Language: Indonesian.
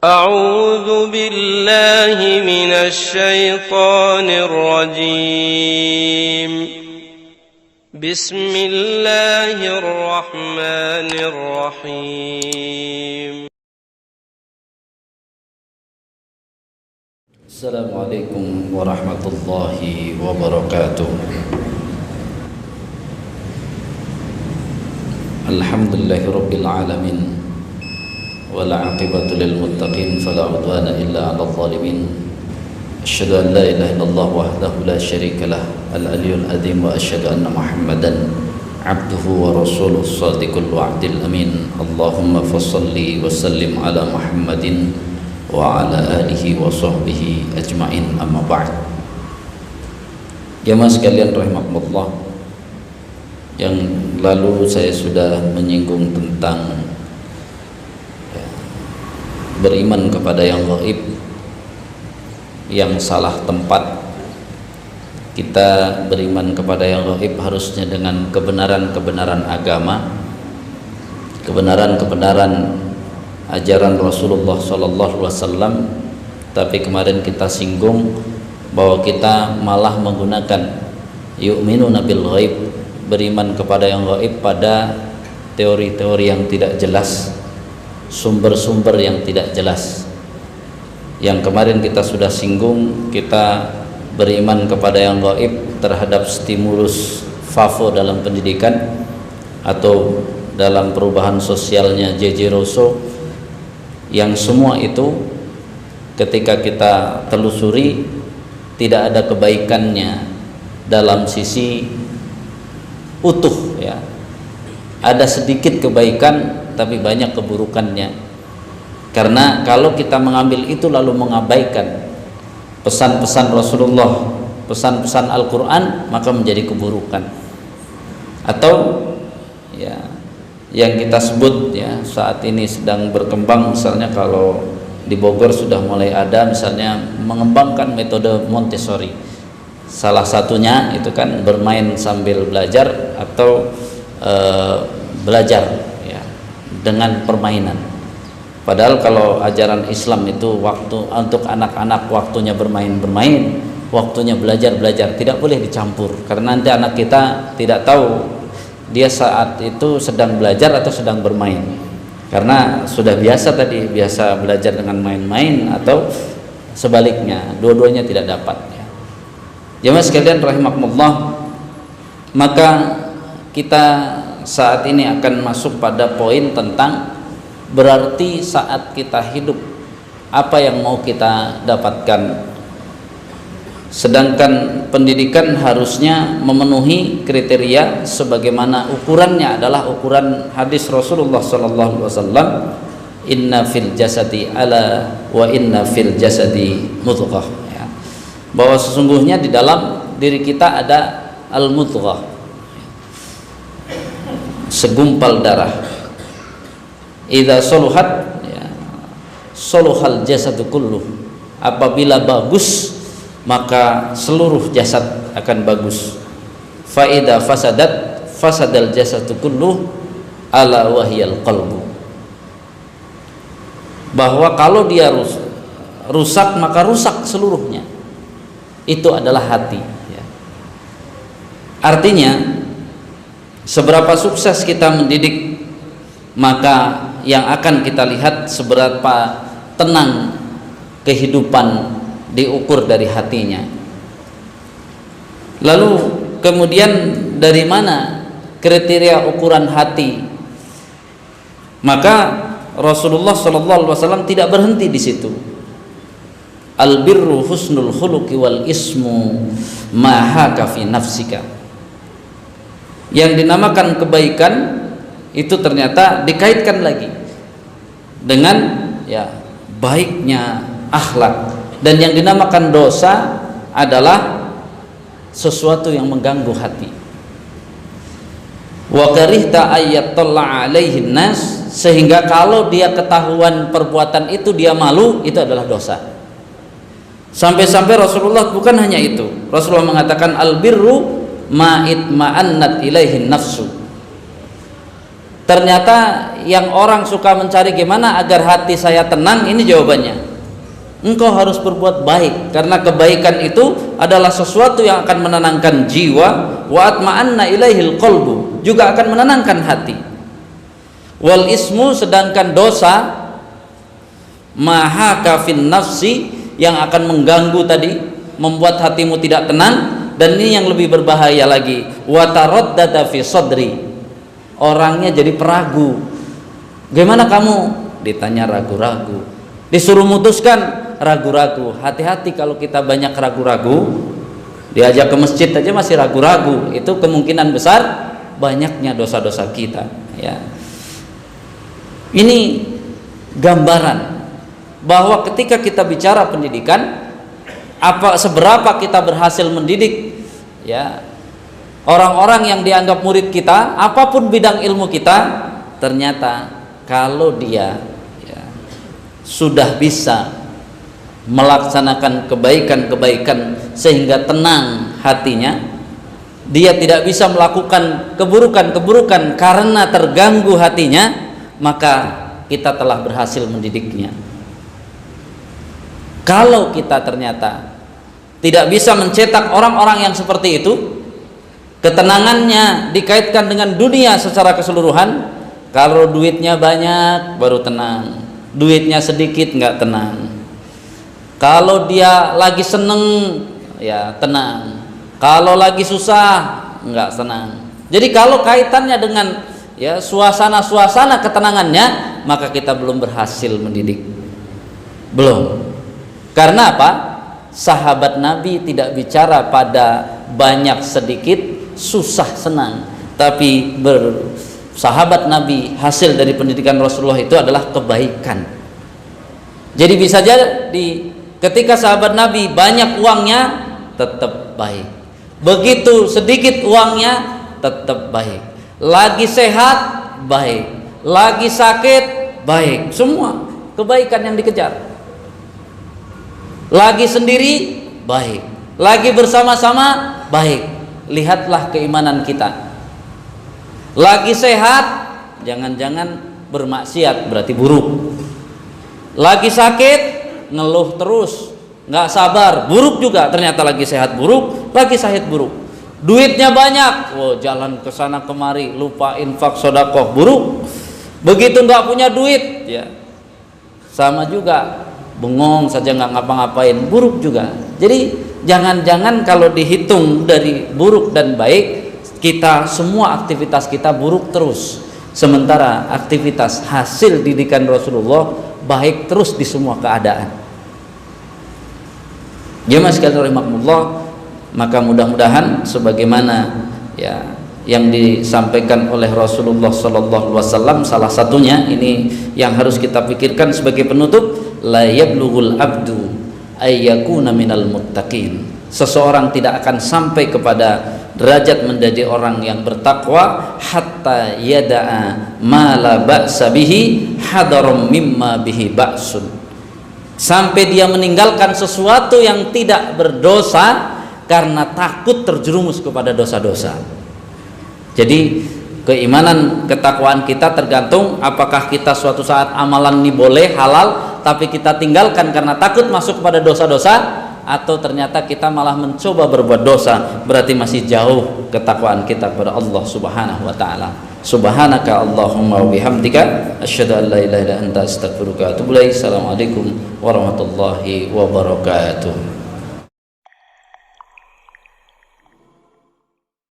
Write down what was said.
أعوذ بالله من الشيطان الرجيم. بسم الله الرحمن الرحيم. السلام عليكم ورحمة الله وبركاته. الحمد لله رب العالمين والعاقبة للمتقين فلا عدوان إلا على الظالمين. أشهد أن لا إله إلا الله وحده لا شريك له العلي العظيم وأشهد أن محمدا عبده ورسوله الصادق الوعد الأمين. اللهم فصل وسلم على محمد وعلى آله وصحبه أجمعين. أما بعد. Jamaah sekalian rahimakumullah, yang lalu saya sudah menyinggung tentang beriman kepada yang gaib, yang salah tempat. Kita beriman kepada yang gaib harusnya dengan kebenaran-kebenaran agama, kebenaran-kebenaran ajaran Rasulullah SAW. Tapi kemarin kita singgung bahwa kita malah menggunakan yu'minuna bil ghaib, beriman kepada yang gaib, pada teori-teori yang tidak jelas, sumber-sumber yang tidak jelas. Yang kemarin kita sudah singgung, kita beriman kepada yang gaib terhadap stimulus FAFO dalam pendidikan atau dalam perubahan sosialnya J.J. Rousseau, yang semua itu ketika kita telusuri tidak ada kebaikannya dalam sisi utuh, ya. Ada sedikit kebaikan tapi banyak keburukannya. Karena kalau kita mengambil itu lalu mengabaikan pesan-pesan Rasulullah, pesan-pesan Al-Quran, maka menjadi keburukan. Atau ya, yang kita sebut ya saat ini sedang berkembang, misalnya kalau di Bogor sudah mulai ada misalnya mengembangkan metode Montessori. Salah satunya itu kan bermain sambil belajar atau belajar dengan permainan. Padahal kalau ajaran Islam itu waktu untuk anak-anak waktunya bermain-bermain, waktunya belajar-belajar, tidak boleh dicampur. Karena nanti anak kita tidak tahu dia saat itu sedang belajar atau sedang bermain. Karena sudah biasa tadi, biasa belajar dengan main-main atau sebaliknya, dua-duanya tidak dapat, ya. Jemaah sekalian rahimakumullah, maka kita saat ini akan masuk pada poin tentang berarti saat kita hidup apa yang mau kita dapatkan. Sedangkan pendidikan harusnya memenuhi kriteria sebagaimana ukurannya adalah ukuran hadis Rasulullah sallallahu alaihi wasallam, inna fil jasadi ala wa inna fil jasadi mudghah, ya. Bahwa sesungguhnya di dalam diri kita ada al-mudghah, segumpal darah. Idza soluhat, ya, soluhal jasadu kulluh. Apabila bagus maka seluruh jasad akan bagus. Fa idza fasadat fasadal jasadu kulluh ala wahyal qalbu. Bahwa kalau dia rusak maka rusak seluruhnya. Itu adalah hati, ya. Artinya seberapa sukses kita mendidik, maka yang akan kita lihat seberapa tenang kehidupan diukur dari hatinya. Lalu kemudian dari mana kriteria ukuran hati? Maka Rasulullah SAW tidak berhenti di situ. Al-birru husnul khuluqi wal ismu ma haka fi nafsika. Yang dinamakan kebaikan itu ternyata dikaitkan lagi dengan ya baiknya akhlak, dan yang dinamakan dosa adalah sesuatu yang mengganggu hati. Wa karihta ayyatalla alaihin nas, sehingga kalau dia ketahuan perbuatan itu dia malu, itu adalah dosa. Sampai-sampai Rasulullah bukan hanya itu, Rasulullah mengatakan al birru ma'it ma'annat ilaihin nafsu. Ternyata yang orang suka mencari gimana agar hati saya tenang, ini jawabannya. Engkau harus berbuat baik, karena kebaikan itu adalah sesuatu yang akan menenangkan jiwa. Wa atma'anna ilaihil qalbu, juga akan menenangkan hati. Wal ismu, sedangkan dosa, mahaka fin nafsi, yang akan mengganggu tadi, membuat hatimu tidak tenang. Dan ini yang lebih berbahaya lagi, wa taraddada fi sadri, orangnya jadi peragu. Gimana kamu? Ditanya ragu-ragu, disuruh memutuskan ragu-ragu. Hati-hati kalau kita banyak ragu-ragu. Diajak ke masjid aja masih ragu-ragu, itu kemungkinan besar banyaknya dosa-dosa kita, ya. Ini gambaran bahwa ketika kita bicara pendidikan, seberapa kita berhasil mendidik, ya, orang-orang yang dianggap murid kita, apapun bidang ilmu kita, ternyata kalau dia, ya, sudah bisa melaksanakan kebaikan-kebaikan sehingga tenang hatinya, dia tidak bisa melakukan keburukan-keburukan karena terganggu hatinya, maka kita telah berhasil mendidiknya. Kalau kita ternyata tidak bisa mencetak orang-orang yang seperti itu, ketenangannya dikaitkan dengan dunia secara keseluruhan. Kalau duitnya banyak baru tenang, duitnya sedikit nggak tenang. Kalau dia lagi seneng, ya tenang. Kalau lagi susah, nggak tenang. Jadi kalau kaitannya dengan, ya, suasana-suasana ketenangannya, maka kita belum berhasil mendidik. Belum. Karena apa? Sahabat Nabi tidak bicara pada banyak sedikit, susah senang, tapi sahabat Nabi, hasil dari pendidikan Rasulullah itu adalah kebaikan. Jadi bisa jadi ketika sahabat Nabi banyak uangnya tetap baik, begitu sedikit uangnya tetap baik, lagi sehat baik, lagi sakit baik, semua kebaikan yang dikejar. Lagi sendiri baik, lagi bersama-sama baik. Lihatlah keimanan kita. Lagi sehat, jangan-jangan bermaksiat, berarti buruk. Lagi sakit, ngeluh terus, nggak sabar, buruk juga. Ternyata lagi sehat buruk, lagi sakit buruk. Duitnya banyak, jalan ke sana kemari, lupa infak sedekah, buruk. Begitu nggak punya duit, ya sama juga, bengong saja nggak ngapa-ngapain, buruk juga. Jadi jangan-jangan kalau dihitung dari buruk dan baik, kita semua aktivitas kita buruk terus, sementara aktivitas hasil didikan Rasulullah baik terus di semua keadaan. Jemaah sekalian rahimakumullah, maka mudah-mudahan sebagaimana, ya, yang disampaikan oleh Rasulullah sallallahu alaihi wasallam, salah satunya ini yang harus kita pikirkan sebagai penutup, la yablughul abdu ayyakuna minal muttaqin. Seseorang tidak akan sampai kepada derajat menjadi orang yang bertakwa hatta yada'a ma la ba'sa bihi hadarum mimma bihi ba'sun, sampai dia meninggalkan sesuatu yang tidak berdosa karena takut terjerumus kepada dosa-dosa. Jadi keimanan, ketakwaan kita tergantung apakah kita suatu saat amalan ini boleh, halal, tapi kita tinggalkan karena takut masuk kepada dosa-dosa, atau ternyata kita malah mencoba berbuat dosa, berarti masih jauh ketakwaan kita kepada Allah Subhanahu wa taala. Subhanaka Allahumma wa bihamdika asyhadu an la ilaha illa anta astaghfiruka wa atubu ilaik. Assalamualaikum warahmatullahi wabarakatuh.